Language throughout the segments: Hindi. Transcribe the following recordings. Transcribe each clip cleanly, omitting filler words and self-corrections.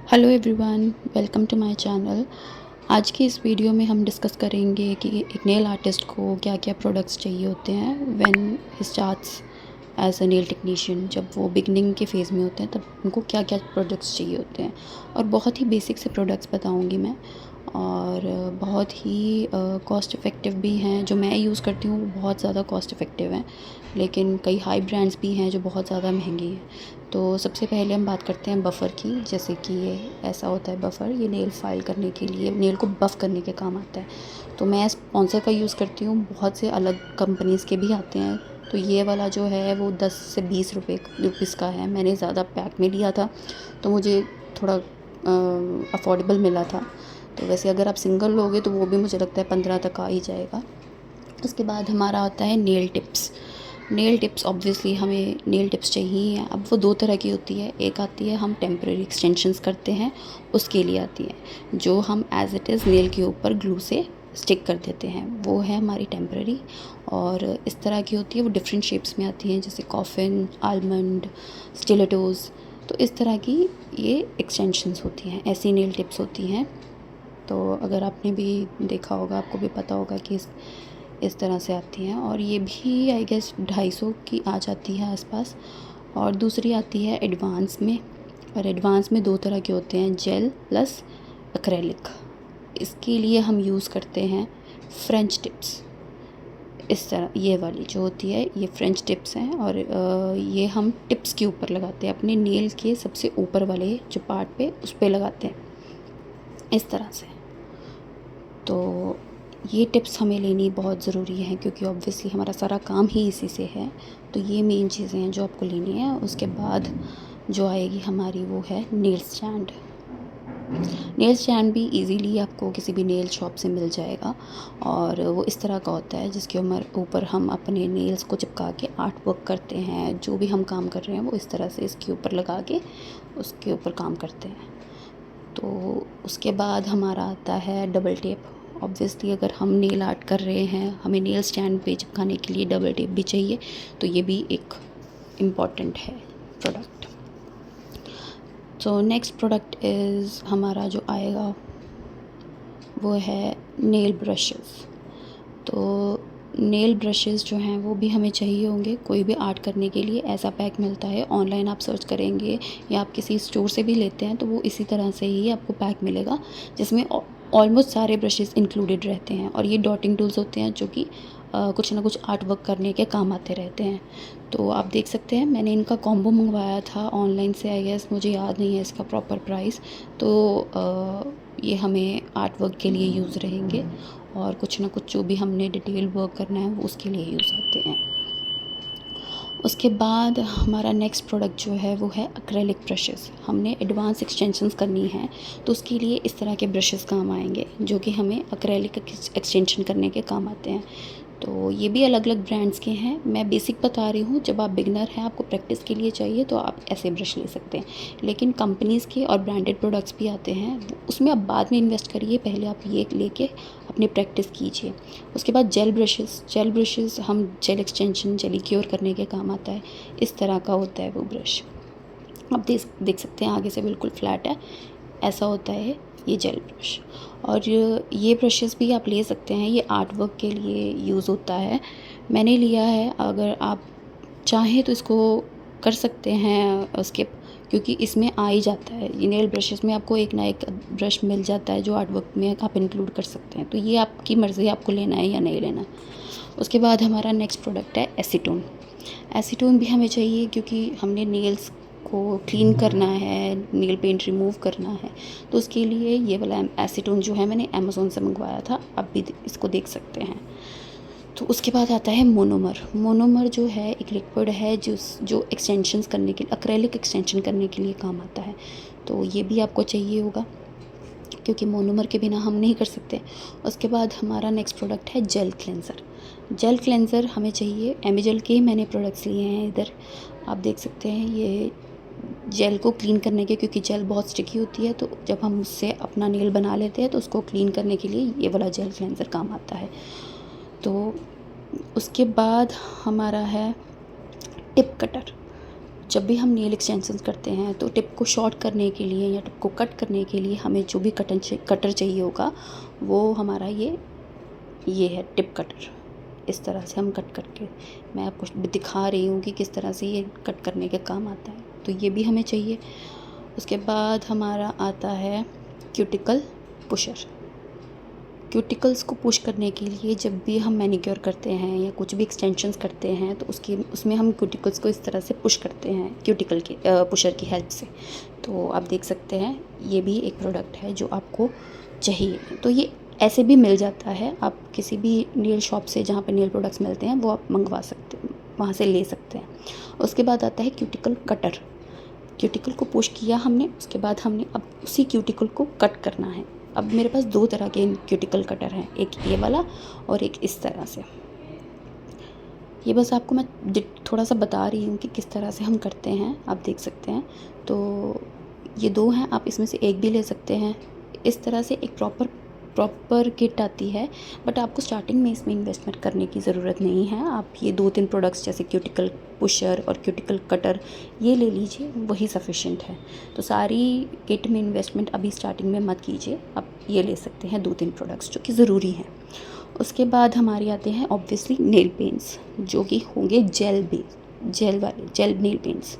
Hello everyone, welcome to my channel. आज की इस वीडियो में हम डिस्कस करेंगे कि एक नेल आर्टिस्ट को क्या क्या प्रोडक्ट्स चाहिए होते हैं when he starts as a nail technician. जब वो बिगनिंग के फेज़ में होते हैं तब उनको क्या क्या प्रोडक्ट्स चाहिए होते हैं, और बहुत ही बेसिक से प्रोडक्ट्स बताऊंगी मैं, और बहुत ही कॉस्ट इफ़ेक्टिव भी हैं। जो मैं यूज़ करती हूँ वो बहुत ज़्यादा कॉस्ट इफ़ेक्टिव हैं, लेकिन कई हाई ब्रांड्स भी हैं जो बहुत ज़्यादा महंगी हैं। तो सबसे पहले हम बात करते हैं बफ़र की। जैसे कि ये ऐसा होता है बफ़र, ये नेल फाइल करने के लिए, नेल को बफ़ करने के काम आता है। तो मैं स्पॉन्सर का यूज़ करती हूँ, बहुत से अलग कंपनीज़ के भी आते हैं। तो ये वाला जो है वो 10 से 20 रुपीज़ का है। मैंने ज़्यादा पैक में लिया था तो मुझे थोड़ा अफोर्डेबल मिला था। तो वैसे अगर आप सिंगल लोगे तो वो भी मुझे लगता है 15 तक आ ही जाएगा। उसके बाद हमारा आता है nail tips. Nail tips obviously हमें नेल टिप्स चाहिए हैं। अब वो दो तरह की होती है, एक आती है हम टेम्परेरी एक्सटेंशंस करते हैं उसके लिए आती है, जो हम एज़ इट इज़ नेल के ऊपर ग्लू से स्टिक कर देते हैं, वो है हमारी टेम्परेरी। और इस तरह की होती है, वो डिफरेंट शेप्स में आती हैं, जैसे कॉफ़िन, आलमंड, स्टिलेटोज़। तो इस तरह की ये एक्सटेंशंस होती हैं, ऐसी नेल टिप्स होती हैं। तो अगर आपने भी देखा होगा, आपको भी पता होगा कि इस तरह से आती हैं। और ये भी आई गेस 250 की आ जाती है आसपास। और दूसरी आती है एडवांस में, और एडवांस में दो तरह के होते हैं, जेल प्लस एक्रेलिक। इसके लिए हम यूज़ करते हैं फ्रेंच टिप्स। इस तरह ये वाली जो होती है ये फ्रेंच टिप्स हैं, और ये हम टिप्स के ऊपर लगाते हैं, अपने नेल के सबसे ऊपर वाले जो पार्ट पे उस पर लगाते हैं इस तरह से। तो ये टिप्स हमें लेनी बहुत ज़रूरी है, क्योंकि ऑब्वियसली हमारा सारा काम ही इसी से है। तो ये मेन चीज़ें हैं जो आपको लेनी है। उसके बाद जो आएगी हमारी वो है नेल स्टैंड। नेल स्टैंड भी इजीली आपको किसी भी नेल शॉप से मिल जाएगा, और वो इस तरह का होता है जिसके ऊपर हम अपने नेल्स को चिपका के आर्ट वर्क करते हैं। जो भी हम काम कर रहे हैं वो इस तरह से इसके ऊपर लगा के उसके ऊपर काम करते हैं। तो उसके बाद हमारा आता है डबल टेप। ऑब्वियसली अगर हम नेल आर्ट कर रहे हैं, हमें नेल स्टैंड पे चिपकाने के लिए डबल टेप भी चाहिए, तो ये भी एक इम्पॉर्टेंट है प्रोडक्ट। तो नेक्स्ट प्रोडक्ट इज़ हमारा जो आएगा वो है नेल ब्रशेस। तो नेल ब्रशेस जो हैं वो भी हमें चाहिए होंगे। कोई भी आर्ट करने के लिए ऐसा पैक मिलता है, ऑनलाइन आप सर्च करेंगे या आप किसी स्टोर से भी लेते हैं तो वो इसी तरह से ही आपको पैक मिलेगा, जिसमें ऑलमोस्ट सारे ब्रशेस इंक्लूडेड रहते हैं। और ये डॉटिंग टूल्स होते हैं जो कि कुछ ना कुछ आर्ट वर्क करने के काम आते रहते हैं। तो आप देख सकते हैं, मैंने इनका कॉम्बो मंगवाया था ऑनलाइन से, आई गेस, मुझे याद नहीं है इसका प्रॉपर प्राइस। तो ये हमें आर्ट वर्क के लिए यूज़ रहेंगे, और कुछ ना कुछ जो भी हमने डिटेल वर्क करना है वो उसके लिए यूज़ होते हैं। उसके बाद हमारा नेक्स्ट प्रोडक्ट जो है वो है एक्रेलिक ब्रशेस। हमने एडवांस एक्सटेंशंस करनी है तो उसके लिए इस तरह के ब्रशेस काम आएंगे, जो कि हमें एक्रेलिक एक्सटेंशन करने के काम आते हैं। तो ये भी अलग अलग ब्रांड्स के हैं, मैं बेसिक बता रही हूँ। जब आप बिगनर हैं, आपको प्रैक्टिस के लिए चाहिए तो आप ऐसे ब्रश ले सकते हैं, लेकिन कंपनीज़ के और ब्रांडेड प्रोडक्ट्स भी आते हैं, उसमें आप बाद में इन्वेस्ट करिए, पहले आप ये लेके अपनी प्रैक्टिस कीजिए। उसके बाद जेल ब्रशेस हम जेल एक्सटेंशन, जेलिक्योर करने के काम आता है। इस तरह का होता है वो ब्रश, आप देख सकते हैं आगे से बिल्कुल फ्लैट है, ऐसा होता है ये जेल ब्रश। और ये ब्रशेस भी आप ले सकते हैं, ये आर्ट वर्क के लिए यूज़ होता है, मैंने लिया है। अगर आप चाहें तो इसको कर सकते हैं स्किप, क्योंकि इसमें आ ही जाता है। ये नेल ब्रशेस में आपको एक ना एक ब्रश मिल जाता है जो आर्ट वर्क में आप इंक्लूड कर सकते हैं। तो ये आपकी मर्ज़ी है आपको लेना है या नहीं लेना। उसके बाद हमारा नेक्स्ट प्रोडक्ट है एसीटोन। एसीटोन भी हमें चाहिए क्योंकि हमने नेल्स को क्लीन करना है, नेल पेंट रिमूव करना है, तो उसके लिए ये वाला एसीटोन जो है मैंने अमेज़ोन से मंगवाया था, आप भी इसको देख सकते हैं। तो उसके बाद आता है मोनोमर। मोनोमर जो है एक लिक्विड है जो एक्सटेंशंस करने के लिए, एक्रेलिक एक्सटेंशन करने के लिए काम आता है। तो ये भी आपको चाहिए होगा, क्योंकि मोनोमर के बिना हम नहीं कर सकते। उसके बाद हमारा नेक्स्ट प्रोडक्ट है जेल क्लेंज़र। जेल क्लेंज़र हमें चाहिए, एमेजल के ही मैंने प्रोडक्ट्स लिए हैं। इधर आप देख सकते हैं ये जेल को क्लीन करने के, क्योंकि जेल बहुत स्टिकी होती है, तो जब हम उससे अपना नेल बना लेते हैं तो उसको क्लीन करने के लिए ये वाला जेल क्लेंज़र काम आता है। तो उसके बाद हमारा है टिप कटर। जब भी हम नेल एक्सटेंशंस करते हैं तो टिप को शॉर्ट करने के लिए या टिप को कट करने के लिए हमें जो भी कटर चाहिए होगा वो हमारा ये है टिप कटर। इस तरह से हम कट करके मैं आपको दिखा रही हूँ कि किस तरह से ये कट करने के काम आता है। तो ये भी हमें चाहिए। उसके बाद हमारा आता है क्यूटिकल पुशर। क्यूटिकल्स को पुश करने के लिए जब भी हम मैनिक्योर करते हैं या कुछ भी एक्सटेंशंस करते हैं तो उसमें हम क्यूटिकल्स को इस तरह से पुश करते हैं क्यूटिकल की पुशर की हेल्प से। तो आप देख सकते हैं ये भी एक प्रोडक्ट है जो आपको चाहिए। तो ये ऐसे भी मिल जाता है, आप किसी भी नेल शॉप से जहाँ पे नेल प्रोडक्ट्स मिलते हैं वो आप मंगवा सकते हैं, वहाँ से ले सकते हैं। उसके बाद आता है क्यूटिकल कटर। क्यूटिकल को पुश किया हमने, उसके बाद हमने अब उसी क्यूटिकल को कट करना है। अब मेरे पास 2 तरह के क्यूटिकल कटर हैं, एक ये वाला और एक इस तरह से। ये बस आपको मैं थोड़ा सा बता रही हूँ कि किस तरह से हम करते हैं, आप देख सकते हैं। तो ये 2 हैं, आप इसमें से एक भी ले सकते हैं। इस तरह से एक प्रॉपर किट आती है, बट आपको स्टार्टिंग में इसमें इन्वेस्टमेंट करने की ज़रूरत नहीं है। आप ये 2-3 प्रोडक्ट्स जैसे क्यूटिकल पुशर और क्यूटिकल कटर ये ले लीजिए, वही सफिशिएंट है। तो सारी किट में इन्वेस्टमेंट अभी स्टार्टिंग में मत कीजिए, आप ये ले सकते हैं 2-3 प्रोडक्ट्स जो कि ज़रूरी हैं। उसके बाद हमारे आते हैं ऑब्वियसली नेल पेंट्स, जो कि होंगे जेल नेल पेंट्स।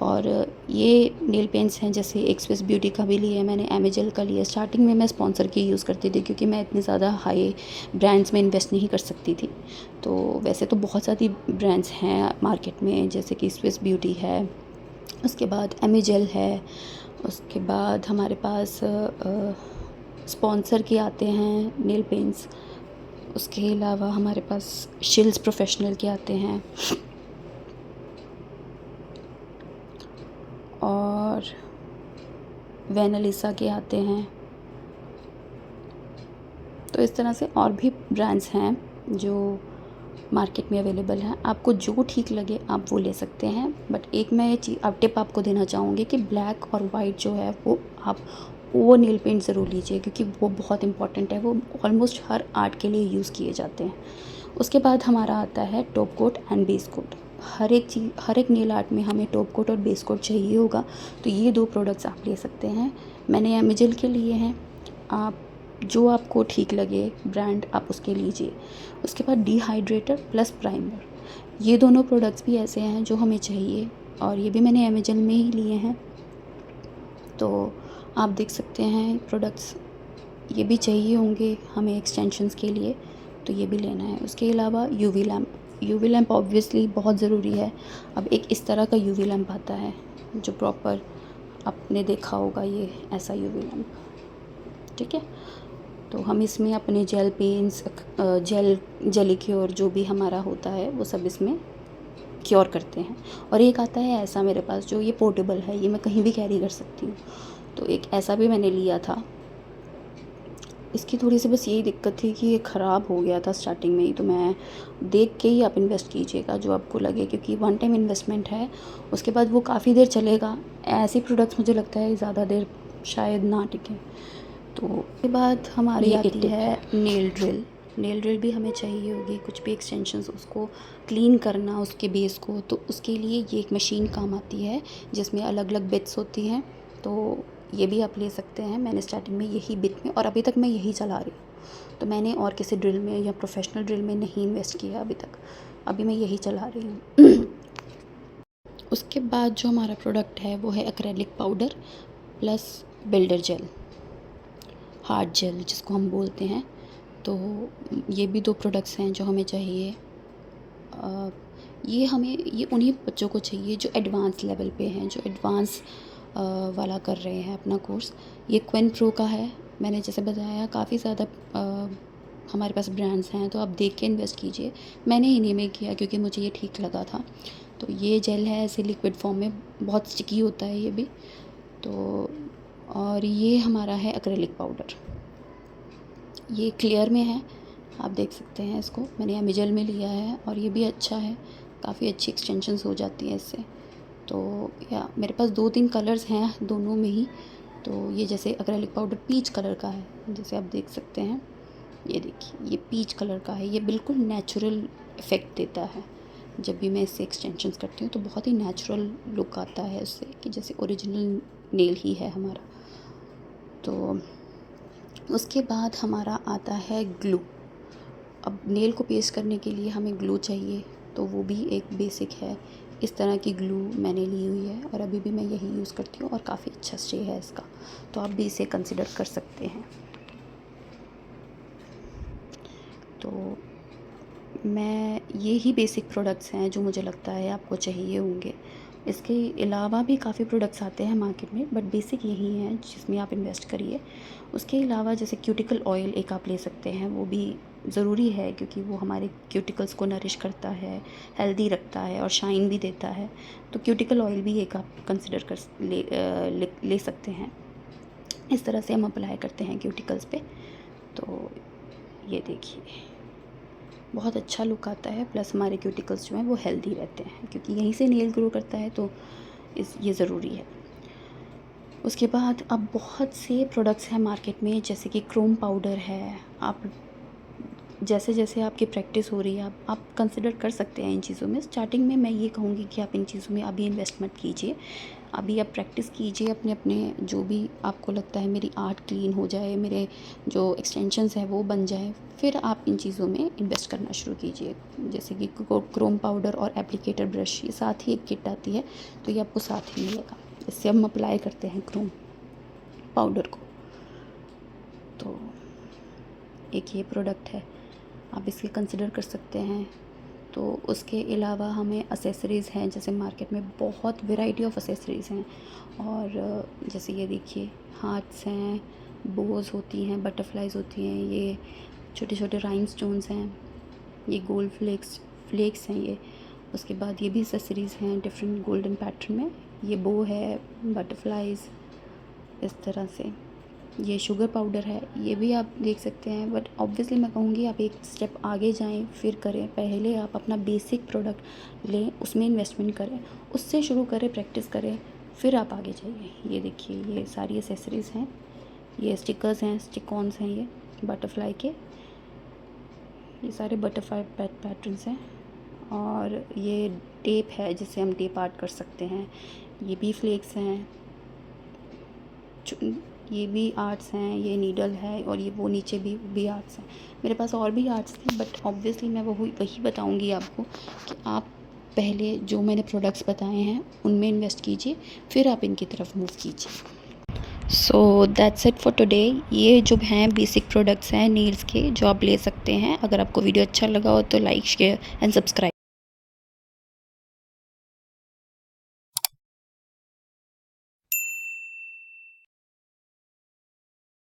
और ये नेल पेंट्स हैं, जैसे एक स्विस ब्यूटी का भी लिया है मैंने, एमेजेल का लिया। स्टार्टिंग में मैं स्पॉन्सर की यूज़ करती थी क्योंकि मैं इतनी ज़्यादा हाई ब्रांड्स में इन्वेस्ट नहीं कर सकती थी। तो वैसे तो बहुत सारी ब्रांड्स हैं मार्केट में, जैसे कि स्विस ब्यूटी है, उसके बाद एमेजेल है, उसके बाद हमारे पास स्पॉन्सर के आते हैं नेल पेंट्स। उसके अलावा हमारे पास शिल्स प्रोफेशनल के आते हैं और वेनालिसा के आते हैं। तो इस तरह से और भी ब्रांड्स हैं जो मार्केट में अवेलेबल हैं। आपको जो ठीक लगे आप वो ले सकते हैं। बट एक मैं ये टिप आपको देना चाहूँगी कि ब्लैक और वाइट जो है वो नेल पेंट ज़रूर लीजिए, क्योंकि वो बहुत इंपॉर्टेंट है। वो ऑलमोस्ट हर आर्ट के लिए यूज़ किए जाते हैं। उसके बाद हमारा आता है top coat and base coat. हर एक नेल आर्ट में हमें टॉप कोट और बेस कोट चाहिए होगा, तो ये 2 प्रोडक्ट्स आप ले सकते हैं। मैंने एमेजेल के लिए हैं, आप जो आपको ठीक लगे ब्रांड आप उसके लीजिए। उसके बाद डिहाइड्रेटर प्लस प्राइमर, ये दोनों प्रोडक्ट्स भी ऐसे हैं जो हमें चाहिए, और ये भी मैंने एमेजेल में ही लिए हैं। तो आप देख सकते हैं प्रोडक्ट्स ये भी चाहिए होंगे हमें एक्सटेंशंस के लिए, तो ये भी लेना है। उसके अलावा यूवी लैम्प ऑब्वियसली बहुत ज़रूरी है। अब एक इस तरह का यूवी लैम्प आता है जो प्रॉपर आपने देखा होगा, ये ऐसा यूवी लैम्प, ठीक है। तो हम इसमें अपने जेल पेंट्स, जेली क्योर जो भी हमारा होता है वो सब इसमें क्योर करते हैं। और एक आता है ऐसा मेरे पास जो ये पोर्टेबल है, ये मैं कहीं भी कैरी कर सकती हूँ। तो एक ऐसा भी मैंने लिया था। इसकी थोड़ी सी बस यही दिक्कत थी कि ये ख़राब हो गया था स्टार्टिंग में ही। तो मैं देख के ही आप इन्वेस्ट कीजिएगा जो आपको लगे, क्योंकि 1 टाइम इन्वेस्टमेंट है, उसके बाद वो काफ़ी देर चलेगा। ऐसे प्रोडक्ट्स मुझे लगता है ज़्यादा देर शायद ना टिकें। तो उसके बाद हमारी आती है नेल ड्रिल भी हमें चाहिए होगी। कुछ भी एक्सटेंशंस उसको क्लीन करना उसके बेस को, तो उसके लिए ये एक मशीन काम आती है जिसमें अलग अलग बिट्स होती हैं। तो ये भी आप ले सकते हैं। मैंने स्टार्टिंग में यही बिट में, और अभी तक मैं यही चला रही हूँ। तो मैंने और किसी ड्रिल में या प्रोफेशनल ड्रिल में नहीं इन्वेस्ट किया अभी तक, अभी मैं यही चला रही हूँ। उसके बाद जो हमारा प्रोडक्ट है वो है acrylic powder plus builder gel, hard gel जिसको हम बोलते हैं। तो ये भी 2 प्रोडक्ट्स हैं जो हमें चाहिए। ये उन्हीं बच्चों को चाहिए जो एडवांस लेवल पे हैं, जो एडवांस वाला कर रहे हैं अपना कोर्स। ये क्विन प्रो का है। मैंने जैसे बताया काफ़ी ज़्यादा हमारे पास ब्रांड्स हैं, तो आप देख के इन्वेस्ट कीजिए। मैंने इन्हीं में किया क्योंकि मुझे ये ठीक लगा था। तो ये जेल है ऐसे लिक्विड फॉर्म में, बहुत स्टिकी होता है ये भी। तो और ये हमारा है एक्रेलिक पाउडर, ये क्लियर में है, आप देख सकते हैं इसको। मैंने एमेजेल में लिया है और ये भी अच्छा है, काफ़ी अच्छी एक्सटेंशंस हो जाती है इससे। तो या मेरे पास 2-3 कलर्स हैं दोनों में ही। तो ये जैसे एक्रेलिक पाउडर पीच कलर का है, जैसे आप देख सकते हैं, ये देखिए ये पीच कलर का है। ये बिल्कुल नेचुरल इफ़ेक्ट देता है, जब भी मैं इससे एक्सटेंशंस करती हूँ तो बहुत ही नेचुरल लुक आता है उससे, कि जैसे ओरिजिनल नेल ही है हमारा। तो उसके बाद हमारा आता है ग्लू। अब नेल को पेस्ट करने के लिए हमें ग्लू चाहिए, तो वो भी एक बेसिक है। इस तरह की ग्लू मैंने ली हुई है और अभी भी मैं यही यूज़ करती हूँ और काफ़ी अच्छा स्टे है इसका, तो आप भी इसे कंसिडर कर सकते हैं। तो मैं ये ही बेसिक प्रोडक्ट्स हैं जो मुझे लगता है आपको चाहिए होंगे। इसके अलावा भी काफ़ी प्रोडक्ट्स आते हैं मार्केट में, बट बेसिक यही हैं जिसमें आप इन्वेस्ट करिए। उसके अलावा जैसे क्यूटिकल ऑयल एक आप ले सकते हैं, वो भी ज़रूरी है क्योंकि वो हमारे क्यूटिकल्स को नरिश करता है, हेल्दी रखता है और शाइन भी देता है। तो क्यूटिकल ऑयल भी एक आप कंसिडर कर ले सकते हैं। इस तरह से हम अप्लाई करते हैं क्यूटिकल्स पे। तो ये देखिए, बहुत अच्छा लुक आता है, प्लस हमारे क्यूटिकल्स जो हैं वो हेल्दी रहते हैं क्योंकि यहीं से नेल ग्रो करता है, तो ये ज़रूरी है। उसके बाद अब बहुत से प्रोडक्ट्स हैं मार्केट में, जैसे कि क्रोम पाउडर है। आप जैसे जैसे आपकी प्रैक्टिस हो रही है आप कंसिडर कर सकते हैं इन चीज़ों में। स्टार्टिंग में मैं ये कहूँगी कि आप इन चीज़ों में अभी इन्वेस्ट मत कीजिए। अभी आप प्रैक्टिस कीजिए अपने अपने जो भी आपको लगता है मेरी आर्ट क्लीन हो जाए, मेरे जो एक्सटेंशंस हैं वो बन जाए, फिर आप इन चीज़ों में इन्वेस्ट करना शुरू कीजिए। जैसे कि क्रोम पाउडर और एप्लीकेटर ब्रश, ये साथ ही एक किट आती है, तो ये आपको साथ ही मिलेगा। इससे हम अप्लाई करते हैं क्रोम पाउडर को। तो एक ये प्रोडक्ट है, आप इसके कंसिडर कर सकते हैं। तो उसके अलावा हमें एसेसरीज़ हैं, जैसे मार्केट में बहुत वैरायटी ऑफ एसेसरीज़ हैं। और जैसे ये देखिए, हार्ट्स हैं, बोज होती हैं, बटरफ्लाइज होती हैं, ये छोटे छोटे राइम स्टोन्स हैं, ये गोल्ड फ्लेक्स हैं ये। उसके बाद ये भी एसेसरीज़ हैं डिफरेंट गोल्डन पैटर्न में। ये बो है, बटरफ्लाइज, इस तरह से। ये शुगर पाउडर है, ये भी आप देख सकते हैं। बट ऑब्वियसली मैं कहूँगी आप एक स्टेप आगे जाएं फिर करें। पहले आप अपना बेसिक प्रोडक्ट लें, उसमें इन्वेस्टमेंट करें, उससे शुरू करें, प्रैक्टिस करें, फिर आप आगे जाइए। ये देखिए, ये सारी एसेसरीज़ हैं, ये स्टिकर्स हैं, स्टिक-ऑन्स हैं, ये बटरफ्लाई के, ये सारे बटरफ्लाई पैटर्न्स हैं। और ये टेप है जिससे हम टेप आर्ट कर सकते हैं। ये भी फ्लेक्स हैं, ये भी आर्ट्स हैं, ये नीडल है, और ये वो नीचे भी आर्ट्स हैं। मेरे पास और भी आर्ट्स थे, बट ऑब्वियसली मैं वही बताऊंगी आपको कि आप पहले जो मैंने प्रोडक्ट्स बताए हैं उनमें इन्वेस्ट कीजिए, फिर आप इनकी तरफ मूव कीजिए। So that's it for today. ये जो हैं बेसिक प्रोडक्ट्स हैं नील्स के, जो आप ले सकते हैं। अगर आपको वीडियो अच्छा लगा हो तो लाइक, शेयर एंड सब्सक्राइब।